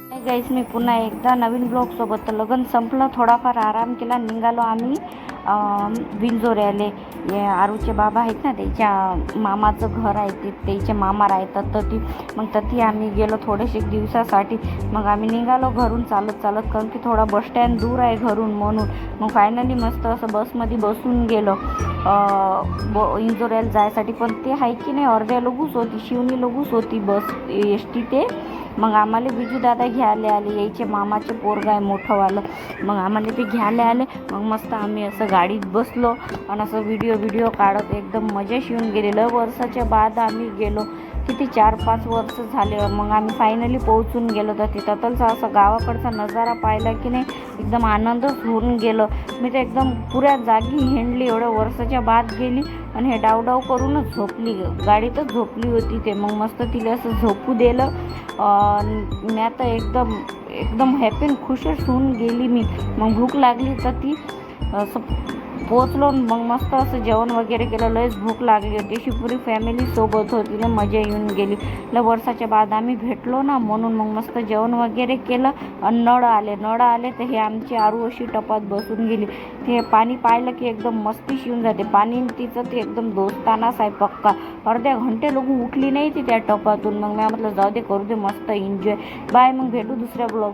गाईस, मी पुन्हा एकदा नवीन ब्लॉगसोबत. तर लग्न संपलं, थोडाफार आराम केला, निघालो आम्ही विंजोऱ्याले. आरूचे बाबा आहेत ना, त्याच्या मामाचं घर आहे, ते त्याचे मामा राहतात. तर ती आम्ही गेलो थोडेसे दिवसासाठी. मग आम्ही निघालो घरून चालत चालत, कारण की थोडा बस स्टँड दूर आहे घरून, म्हणून मग फायनली मस्त असं बसमध्ये बसून गेलो विंजोऱ्याला जायसाठी. पण ते आहे की नाही, अर्ध्या लगूच होती, शिवनी लगूच होती बस एस टी. ते मग आम्हाला बिजू दादा घ्यायला आले, यायचे मामाचे पोरगा आहे मोठंवालं. मग आम्हाला ते घ्यायला आले. मग मस्त आम्ही असं गाडीत बसलो आणि असं व्हिडिओ काढत एकदम मजेशी येऊन गेलेलं. वर्षाच्या बाद आम्ही गेलो, किती 4-5 वर्ष झाले. मग आम्ही फायनली पोहोचून गेलो. तर तिथलचा असा गावाकडचा नजारा पाहिला की नाही, एकदम आनंदच होऊन गेलं. मी तर एकदम पुऱ्या जागी हिंडली, एवढ्या वर्षाच्या बाद गेली. आणि हे डाव करूनच झोपली, गाडीतच झोपली होती ते. मग मस्त तिला असं झोपू दिलं. मी आता एकदम हॅपी आणि खुशच होऊन गेली मी. मग भूक लागली तर ती असं पोचलो. मग मस्त असं जेवण वगैरे केलं, लयच भूक लागली होती. अशी पुरी फॅमिली सोबत होती ना, मजा येऊन गेली. वर्षाच्या बाद आम्ही भेटलो ना, म्हणून मग मस्त जेवण वगैरे केलं. आणि नळ आले तर हे आमची आरू अशी टपात बसून गेली. ते पाणी पाहिलं की एकदम मस्ती शिवून जाते. पाणी तिचं ते एकदम दोस्तानाच आहे पक्का. अर्ध्या घंटे लोक उठली नाही ती त्या टपातून. मग मी म्हटलं जाऊ दे, करू दे मस्त एन्जॉय. बाय, मग भेटू दुसऱ्या ब्लॉग.